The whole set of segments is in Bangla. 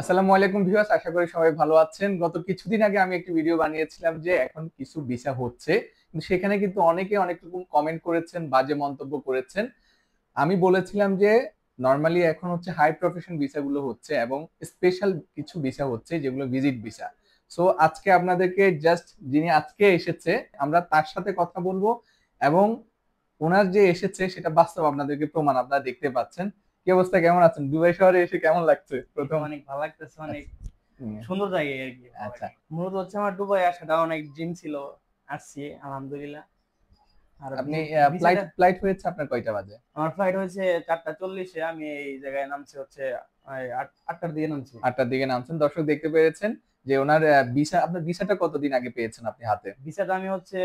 আসসালামু আলাইকুম ভিউয়ার্স, আশা করি সবাই ভালো আছেন। গত কিছুদিন আগে আমি একটি ভিডিও বানিয়েছিলাম যে এখন কিছু ভিসা হচ্ছে, কিন্তু সেখানে কিন্তু অনেকে অনেক রকম কমেন্ট করেছেন, বাজে মন্তব্য করেছেন। আমি বলেছিলাম যে নরমালি এখন হচ্ছে হাই প্রফেশন ভিসা গুলো হচ্ছে এবং স্পেশাল কিছু ভিসা হচ্ছে যেগুলো ভিজিট ভিসা। সো আজকে আপনাদেরকে জাস্ট যিনি আজকে এসেছে আমরা তার সাথে কথা বলবো এবং ওনার যে এসেছে সেটা বাস্তব আপনাদেরকে প্রমাণ আপনারা দেখতে পাচ্ছেন। কি অবস্থা, কেমন আছেন? দুবাই শহরে এসে কেমন লাগছে এই তো প্রথম? অনেক ভালো লাগতেছে, অনেক হুম, সুন্দর জায়গা আর কি, ভালো আচ্ছা। লাগে। মূলত হচ্ছে আমার দুবাই আসাটা অনেক ড্রিম ছিল, আসছি আলহামদুলিল্লাহ। আর আপনি ফ্লাইট ভিসাটা ফ্লাইট হয়েছে আপনার কয়টা বাজে? আমার ফ্লাইট হয়েছে 4:40-এ। আমি এই জায়গায় নামছি হচ্ছে 8টার দিকে নামছি। 8টার দিকে নামছেন। দর্শক দেখতে পেরেছেন যে ওনার ভিসা, আপনার ভিসাটা কতদিন আগে পেয়েছেন আপনি হাতে? ভিসাটা আমি হচ্ছে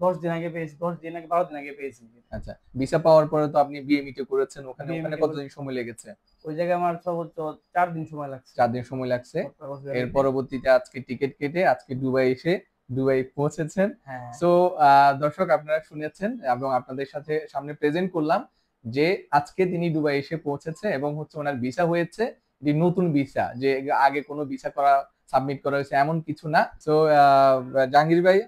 10 দিন আগে পেয়েছি, 10 দিন আগে 12 দিন আগে পেয়েছি। আচ্ছা, ভিসা পাওয়ার পরে তো আপনি বিএমইটি করেছেন, ওখানে ওখানে বিএমইটি কতদিন সময় লেগেছে? ওই জায়গায় আমার সর্বোচ্চ 4 দিন সময় লাগছে 4 দিন সময় লাগছে। এর কক্সবাজার। পরবর্তীতে আজকে টিকিট কেটে আজকে দুবাই এসে দুবাই পৌঁছেছেন। হ্যাঁ, সো দর্শক আপনারা শুনেছেন এবং আপনাদের সাথে সামনে প্রেজেন্ট করলাম যে আজকে তিনি দুবাই এসে পৌঁছেছে এবং হচ্ছে ওনার ভিসা হয়েছে, যে নতুন ভিসা, যে আগে কোনো ভিসা করা সাবমিট করা হয়েছে এমন কিছু না। সো জাহাঙ্গীর ভাই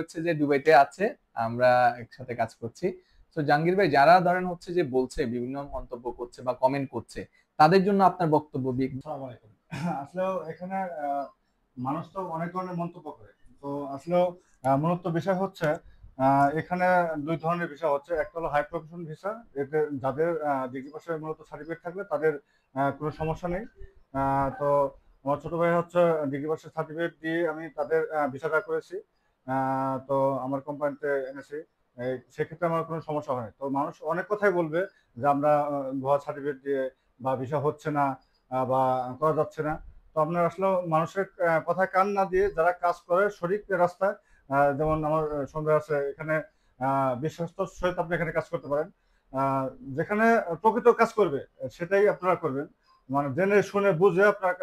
হচ্ছে যে দুবাইতে আছে, আমরা একসাথে কাজ করছি। তো জাহাঙ্গীর ভাই, যারা ধরেন হচ্ছে যে বলছে, বিভিন্ন মন্তব্য করছে বা কমেন্ট করছে, তাদের জন্য আপনার বক্তব্য আসসালামু আলাইকুম। আসলেও এখানে মানুষ তো অনেক ধরনের মন্তব্য করে। তো আসলেও মূলত বিষয় হচ্ছে এখানে দুই ধরনের ভিসা হচ্ছে। একটা হলো হাই প্রফেশন ভিসা, এতে যাদের ডিগ্রি পাশে মূলত সার্টিফিকেট থাকলে তাদের কোনো সমস্যা নেই। তো আমার ছোট ভাই হচ্ছে ডিগ্রি পাশে সার্টিফিকেট দিয়ে আমি তাদের ভিসাটা করেছি। তো আমার কোম্পানিতে এনেছি। সেক্ষেত্রে আমার কোনো সমস্যা হয়নি। তো মানুষ অনেক কথাই বলবে যে আমরা ভুয়া সার্টিফিকেট দিয়ে বা ভিসা হচ্ছে না বা করা যাচ্ছে না। তো আপনার আসলে মানুষের কথায় কান না দিয়ে যারা কাজ করে সঠিক রাস্তায়, যেমন আমার সন্দেহ আছে এখানে বিশ্বস্তর সহিত আপনি এখানে কাজ করতে পারেন। যেখানে প্রকৃত কাজ করবে সেটাই আপনারা করবেন। মানে জেনে শুনে বুঝে আপনার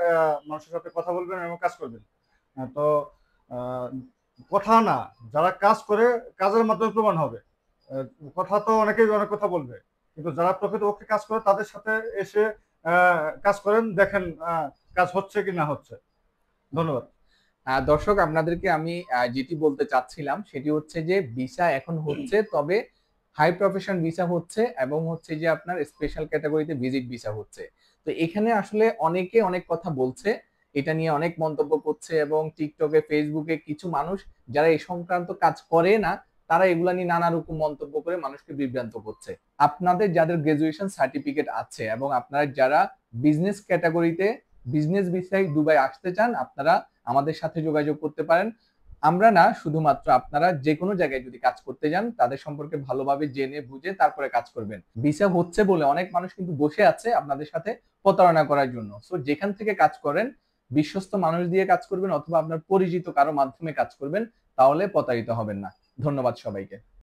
মানুষের সাথে কথা বলবেন এবং কাজ করবেন। তো আহ, কথা না, যারা কাজ করে কাজের মাধ্যমে প্রমাণ হবে। আহ, কথা তো অনেকেই অনেক কথা বলবে, কিন্তু যারা প্রকৃতপক্ষে কাজ করে তাদের সাথে এসে কাজ করেন, দেখেন কাজ হচ্ছে কি না হচ্ছে। ধন্যবাদ। দর্শক আপনাদেরকে আমি যেটি বলতে চাচ্ছিলাম সেটি হচ্ছে যে ভিসা এখন হচ্ছে, তবে হাই প্রফেশন ভিসা হচ্ছে এবং হচ্ছে যে আপনার স্পেশাল ক্যাটাগরিতে ভিজিট ভিসা হচ্ছে। তো এখানে আসলে অনেকে অনেক কথা বলছে, এটা নিয়ে অনেক মন্তব্য করছে এবং টিকটকে ফেসবুকে কিছু মানুষ যারা এই সংক্রান্ত কাজ করে না, তারা এগুলা নিয়ে নানা রকম মন্তব্য করে মানুষকে বিভ্রান্ত করছে। আপনাদের যাদের গ্রাজুয়েশন সার্টিফিকেট আছে এবং আপনারা যারা বিজনেস ক্যাটাগরিতে বিজনেস ভিসায় দুবাই আসতে চান, আপনারা আমাদের সাথে যোগাযোগ করতে পারেন। আমরা না, শুধুমাত্র আপনারা যে কোনো জায়গায় যদি কাজ করতে যান তাদের সম্পর্কে ভালোভাবে জেনে বুঝে তারপরে কাজ করবেন। ভিসা হচ্ছে বলে অনেক মানুষ কিন্তু বসে আছে আপনাদের সাথে প্রতারণা করার জন্য। সো যেখান থেকে কাজ করেন বিশ্বস্ত মানুষ দিয়ে কাজ করবেন অথবা আপনার পরিচিত কারো মাধ্যমে কাজ করবেন, তাহলে প্রতারিত হবেন না। ধন্যবাদ সবাইকে।